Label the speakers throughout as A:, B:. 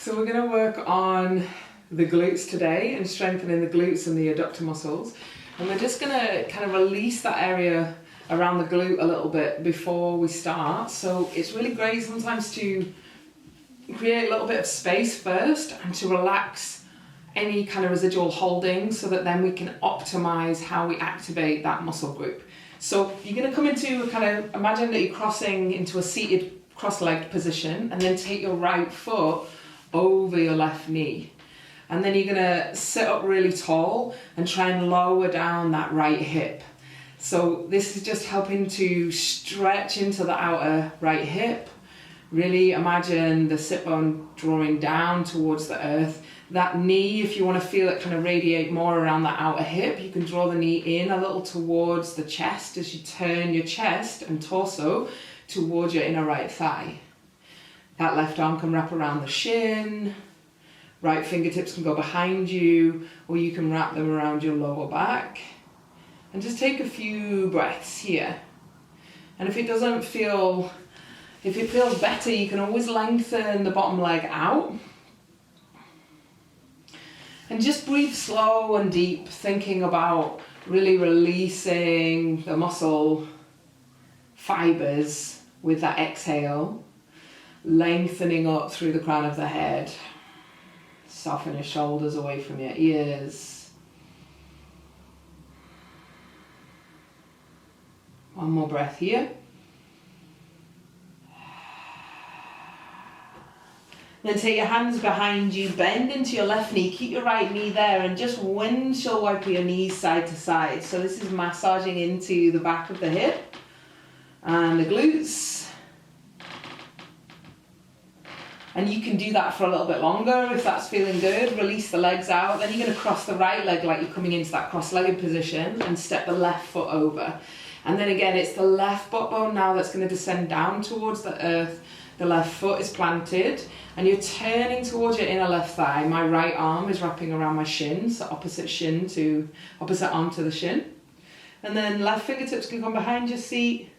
A: So we're going to work on the glutes today and strengthening the glutes and the adductor muscles. And we're just going to kind of release that area around the glute a little bit before we start. So it's really great sometimes to create a little bit of space first and to relax any kind of residual holding so that then we can optimize how we activate that muscle group. So you're going to come into a kind of, imagine that you're crossing into a seated cross-legged position, and then take your right foot over your left knee. And then you're going to sit up really tall and try and lower down that right hip. So this is just helping to stretch into the outer right hip. Really imagine the sit bone drawing down towards the earth. That knee, if you want to feel it kind of radiate more around that outer hip, you can draw the knee in a little towards the chest as you turn your chest and torso towards your inner right thigh. That left arm can wrap around the shin. Right fingertips can go behind you, or you can wrap them around your lower back. And just take a few breaths here. And if it feels better, you can always lengthen the bottom leg out. And just breathe slow and deep, thinking about really releasing the muscle fibers with that exhale, lengthening up through the crown of the head. Soften your shoulders away from your ears. One more breath here. Then take your hands behind you, bend into your left knee, keep your right knee there, and just windshield wipe your knees side to side. So this is massaging into the back of the hip and the glutes. And you can do that for a little bit longer if that's feeling good. Release the legs out. Then you're going to cross the right leg like you're coming into that cross-legged position and step the left foot over. And then again, it's the left butt bone now that's going to descend down towards the earth. The left foot is planted and you're turning towards your inner left thigh. My right arm is wrapping around my shin, so opposite arm to the shin. And then left fingertips can come behind your seat.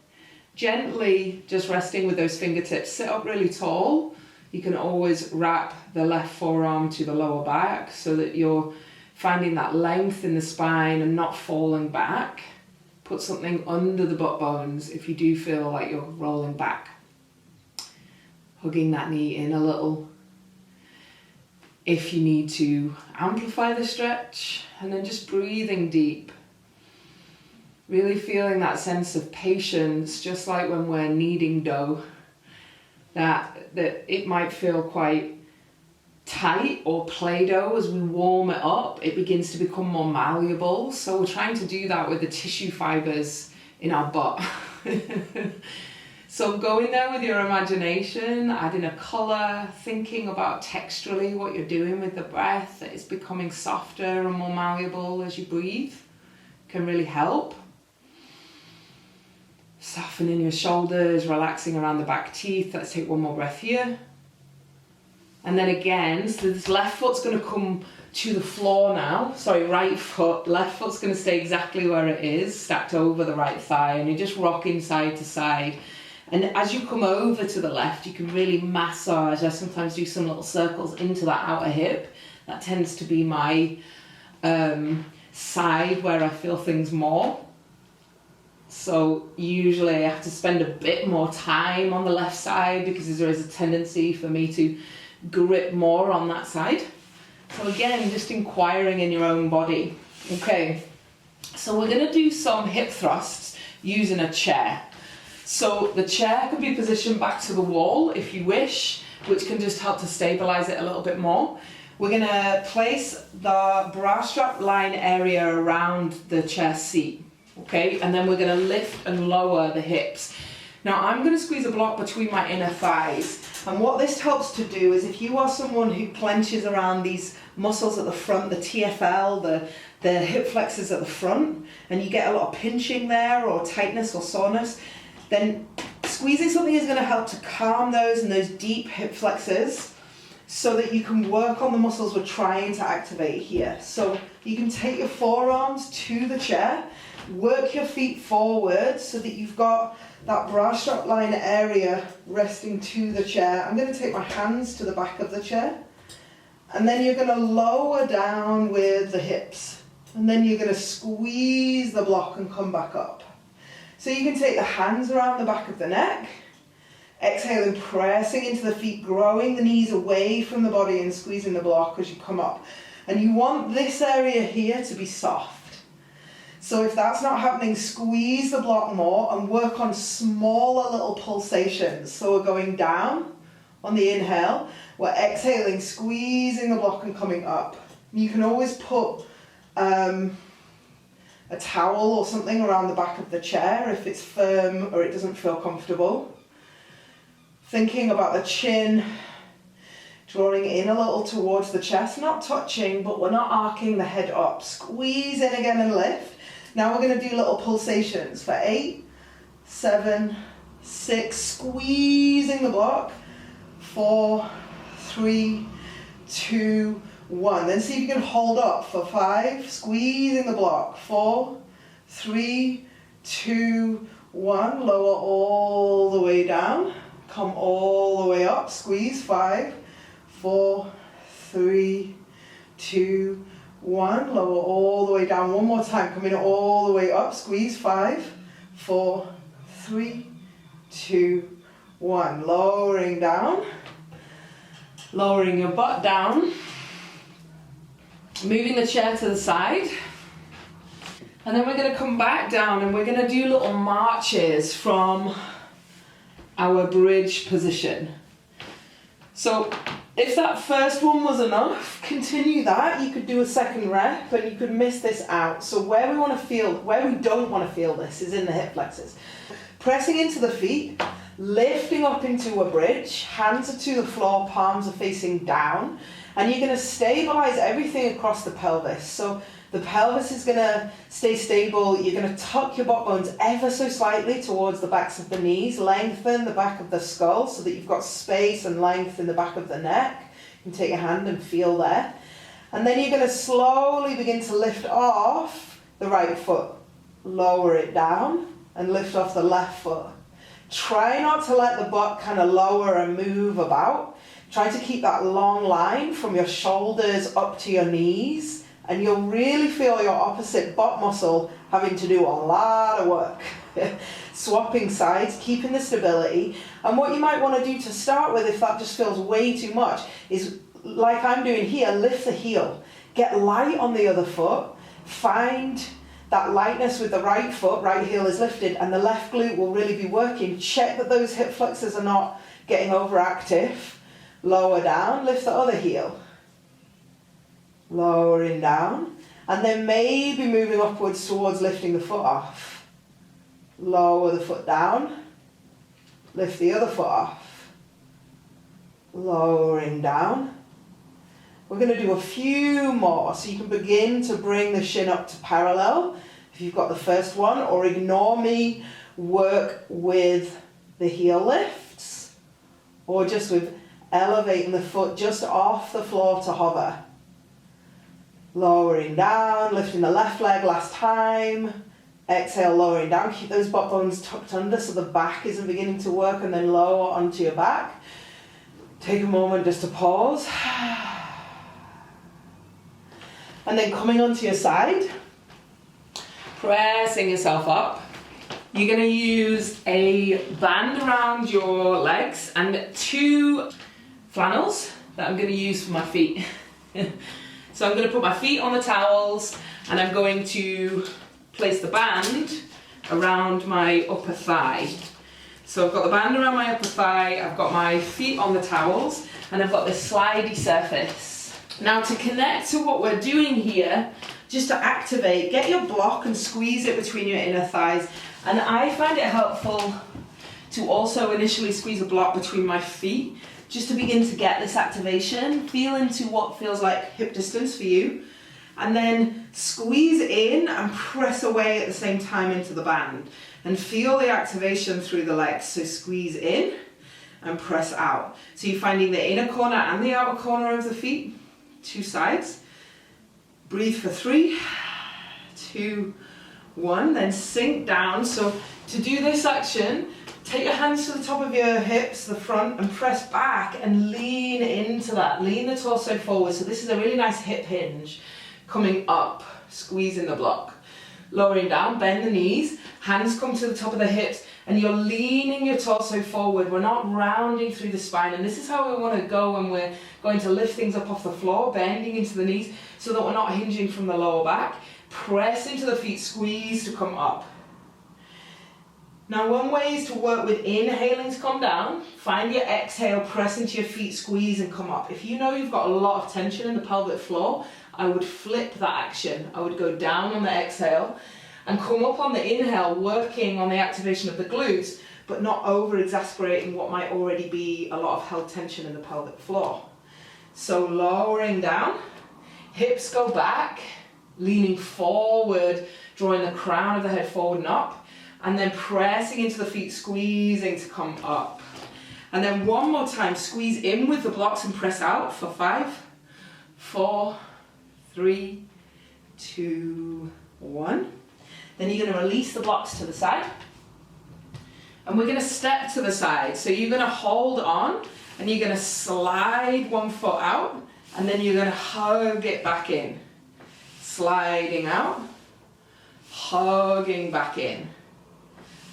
A: Gently just resting with those fingertips. Sit up really tall. You can always wrap the left forearm to the lower back so that you're finding that length in the spine and not falling back. Put something under the butt bones if you do feel like you're rolling back. Hugging that knee in a little. If you need to amplify the stretch, and then just breathing deep. Really feeling that sense of patience, just like when we're kneading dough. That it might feel quite tight or Play-Doh. As we warm it up, it begins to become more malleable. So we're trying to do that with the tissue fibers in our butt. So go in there with your imagination, adding a colour, thinking about texturally what you're doing with the breath, that it's becoming softer and more malleable as you breathe. Can really help. Softening your shoulders, relaxing around the back teeth. Let's take one more breath here. And then again, so this left foot's going to come to the floor now. Sorry, right foot. Left foot's going to stay exactly where it is, stacked over the right thigh. And you're just rocking side to side. And as you come over to the left, you can really massage. I sometimes do some little circles into that outer hip. That tends to be my side where I feel things more. So usually I have to spend a bit more time on the left side because there is a tendency for me to grip more on that side. So again, just inquiring in your own body. Okay, so we're going to do some hip thrusts using a chair. So the chair can be positioned back to the wall if you wish, which can just help to stabilize it a little bit more. We're going to place the bra strap line area around the chair seat. Okay, and then we're going to lift and lower the hips. Now I'm going to squeeze a block between my inner thighs, and what this helps to do is if you are someone who clenches around these muscles at the front, the TFL, the hip flexors at the front, and you get a lot of pinching there or tightness or soreness, then squeezing something is going to help to calm those and those deep hip flexors so that you can work on the muscles we're trying to activate here. So you can take your forearms to the chair, work your feet forward so that you've got that bra strap line area resting to the chair. I'm going to take my hands to the back of the chair
B: And then you're going to lower down with the hips. And then you're going to squeeze the block and come back up. So you can take the hands around the back of the neck. Exhaling, pressing into the feet, growing the knees away from the body and squeezing the block as you come up. And you want this area here to be soft. So if that's not happening, squeeze the block more and work on smaller little pulsations. So we're going down on the inhale, we're exhaling, squeezing the block and coming up. You can always put a towel or something around the back of the chair if it's firm or it doesn't feel comfortable. Thinking about the chin, drawing in a little towards the chest, not touching, but we're not arcing the head up. Squeeze in again and lift. Now we're going to do little pulsations for 8, 7, 6, squeezing the block, 4, 3, 2, 1. Then see if you can hold up for 5, squeezing the block, 4, 3, 2, 1. Lower all the way down, come all the way up, squeeze, 5, 4, 3, 2, 1. Lower all the way down. One more time, coming all the way up, squeeze, 5, 4, 3, 2, 1. Lowering down. Lowering your butt down. Moving the chair to the side. And then we're going to come back down and we're going to do little marches from our bridge position. So if that first one was enough, continue that. You could do a second rep and you could miss this out. So where we don't want to feel this is in the hip flexors. Pressing into the feet, lifting up into a bridge, hands are to the floor, palms are facing down, and you're going to stabilize everything across the pelvis. So the pelvis is going to stay stable. You're going to tuck your butt bones ever so slightly towards the backs of the knees, lengthen the back of the skull so that you've got space and length in the back of the neck. You can take your hand and feel there. And then you're going to slowly begin to lift off the right foot. Lower it down and lift off the left foot. Try not to let the butt kind of lower and move about. Try to keep that long line from your shoulders up to your knees. And you'll really feel your opposite butt muscle having to do a lot of work. Swapping sides, keeping the stability. And what you might want to do to start with, if that just feels way too much, is like I'm doing here, lift the heel. Get light on the other foot. Find that lightness with the right foot, right heel is lifted, and the left glute will really be working. Check that those hip flexors are not getting overactive. Lower down, lift the other heel. Lowering down, and then maybe moving upwards towards lifting the foot off. Lower the foot down, lift the other foot off. Lowering down. We're going to do a few more, so you can begin to bring the shin up to parallel if you've got the first one, or ignore me, work with the heel lifts, or just with elevating the foot just off the floor to hover. Lowering down, lifting the left leg last time. Exhale, lowering down. Keep those butt bones tucked under so the back isn't beginning to work, and then lower onto your back. Take a moment just to pause. And then coming onto your side, pressing yourself up. You're going to use a band around your legs and 2 flannels that I'm going to use for my feet. So I'm going to put my feet on the towels and I'm going to place the band around my upper thigh. So I've got the band around my upper thigh, I've got my feet on the towels, and I've got this slidey surface. Now to connect to what we're doing here, just to activate, get your block and squeeze it between your inner thighs. And I find it helpful to also initially squeeze a block between my feet, just to begin to get this activation. Feel into what feels like hip distance for you. And then squeeze in and press away at the same time into the band. And feel the activation through the legs. So squeeze in and press out. So you're finding the inner corner and the outer corner of the feet, 2 sides. Breathe for 3, 2, 1, then sink down. So to do this action, Take your hands to the top of your hips, the front, and press back and lean into that. Lean the torso forward. So this is a really nice hip hinge. Coming up, squeezing the block. Lowering down, bend the knees, hands come to the top of the hips, and you're leaning your torso forward. We're not rounding through the spine, and this is how we want to go when we're going to lift things up off the floor, bending into the knees so that we're not hinging from the lower back. Press into the feet, squeeze to come up. Now one way is to work with inhaling to come down. Find your exhale, press into your feet, squeeze and come up. If you know you've got a lot of tension in the pelvic floor, I would flip that action. I would go down on the exhale and come up on the inhale, working on the activation of the glutes, but not over-exasperating what might already be a lot of held tension in the pelvic floor. So lowering down, hips go back, leaning forward, drawing the crown of the head forward and up, and then pressing into the feet, squeezing to come up. And then one more time, squeeze in with the blocks and press out for 5, 4, 3, 2, 1. Then you're going to release the blocks to the side. And we're going to step to the side. So you're going to hold on and you're going to slide one foot out and then you're going to hug it back in. Sliding out, hugging back in.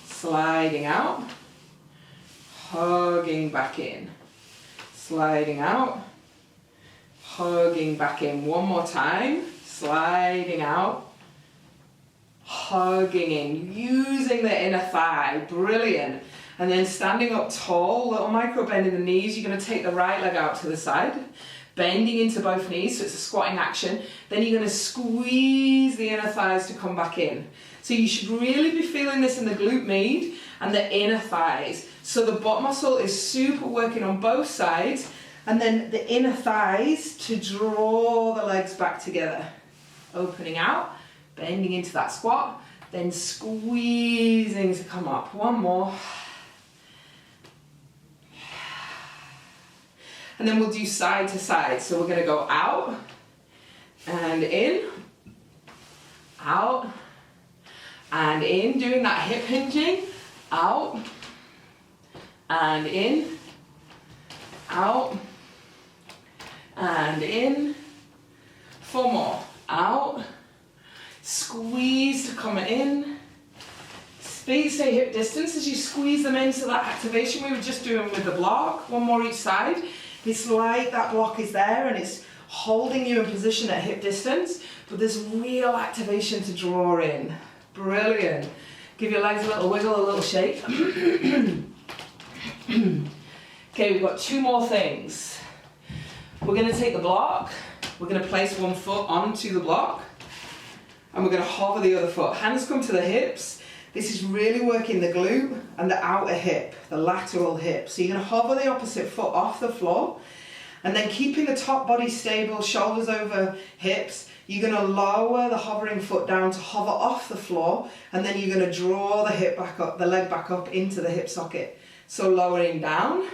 B: Sliding out, hugging back in. Sliding out, hugging back in. One more time. Sliding out, hugging in. Using the inner thigh. Brilliant. And then standing up tall, little micro bend in the knees. You're going to take the right leg out to the side. Bending into both knees, so it's a squatting action. Then you're going to squeeze the inner thighs to come back in. So you should really be feeling this in the glute med and the inner thighs. So the butt muscle is super working on both sides, and then the inner thighs to draw the legs back together. Opening out, bending into that squat, then squeezing to come up. One more. And then we'll do side to side. So we're going to go out and in, out and in, doing that hip hinging, out and in, out and in. 4 more, out, squeeze to come in, stay hip distance as you squeeze them into that activation we were just doing with the block. 1 more each side. It's like that block is there and it's holding you in position at hip distance, but there's real activation to draw in. Brilliant. Give your legs a little wiggle, a little shake. Okay, we've got 2 more things. We're going to take the block, we're going to place 1 foot onto the block, and we're going to hover the other foot. Hands come to the hips. This is really working the glute and the outer hip, the lateral hip. So you're going to hover the opposite foot off the floor, and then keeping the top body stable, shoulders over hips, you're going to lower the hovering foot down to hover off the floor, and then you're going to draw the hip back up, the leg back up into the hip socket. So lowering down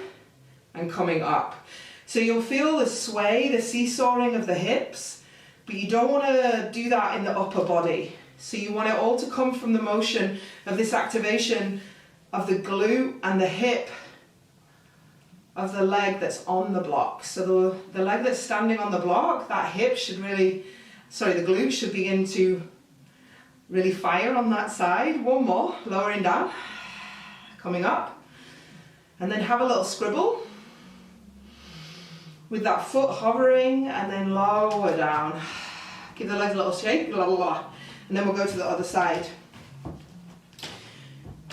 B: and coming up. So you'll feel the sway, the seesawing of the hips, but you don't want to do that in the upper body. So you want it all to come from the motion of this activation of the glute and the hip of the leg that's on the block. So the leg that's standing on the block, that hip should really, the glute should begin to really fire on that side. 1 more, lowering down, coming up, and then have a little scribble with that foot hovering, and then lower down. Give the legs a little shake, blah, blah, blah. And then we'll go to the other side.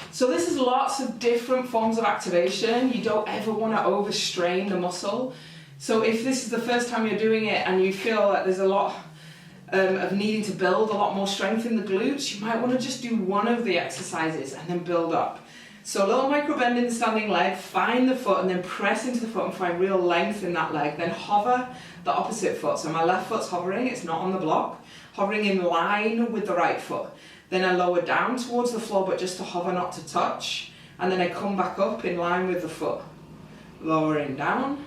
B: So this is lots of different forms of activation. You don't ever want to overstrain the muscle. So if this is the first time you're doing it and you feel that there's a lot of needing to build a lot more strength in the glutes, you might want to just do one of the exercises and then build up. So a little micro bend in the standing leg, find the foot and then press into the foot and find real length in that leg. Then hover the opposite foot. So my left foot's hovering, it's not on the block. Hovering in line with the right foot. Then I lower down towards the floor, but just to hover, not to touch. And then I come back up in line with the foot. Lowering down,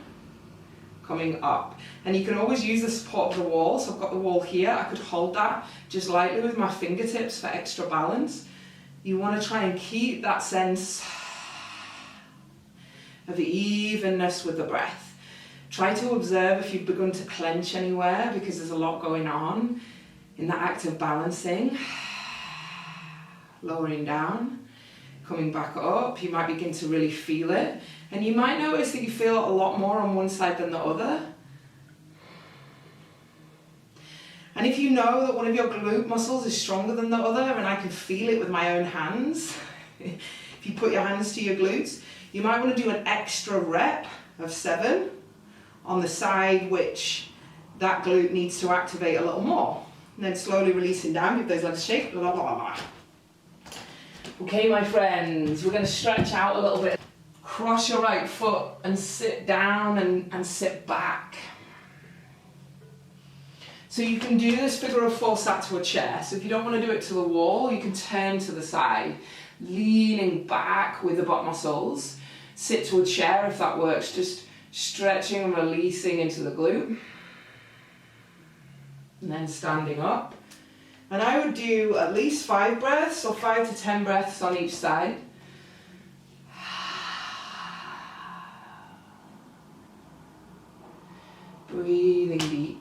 B: coming up. And you can always use the support of the wall. So I've got the wall here, I could hold that just lightly with my fingertips for extra balance. You want to try and keep that sense
A: of evenness with the breath. Try to observe if you've begun to clench anywhere, because there's a lot going on in that act of balancing. Lowering down, coming back up. You might begin to really feel it. And you might notice that you feel a lot more on one side than the other. And if you know that one of your glute muscles is stronger than the other, and I can feel it with my own hands, if you put your hands to your glutes, you might want to do an extra rep of 7 on the side which that glute needs to activate a little more. And then slowly releasing down, give those legs a shake, blah, blah, blah. Okay, my friends, we're going to stretch out a little bit. Cross your right foot and sit down and sit back. So you can do this figure of 4 sat to a chair. So if you don't want to do it to the wall, you can turn to the side, leaning back with the butt muscles. Sit to a chair if that works, just stretching and releasing into the glute. And then standing up. And I would do at least 5 breaths, or 5 to 10 breaths on each side. Breathing deep.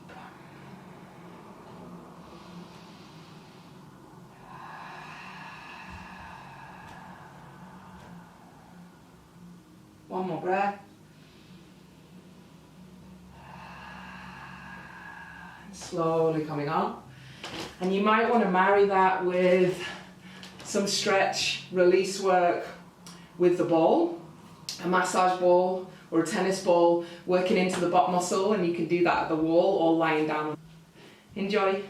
A: One more breath. And slowly coming up. And you might want to marry that with some stretch, release work with the ball, a massage ball or a tennis ball, working into the butt muscle, and you can do that at the wall or lying down. Enjoy.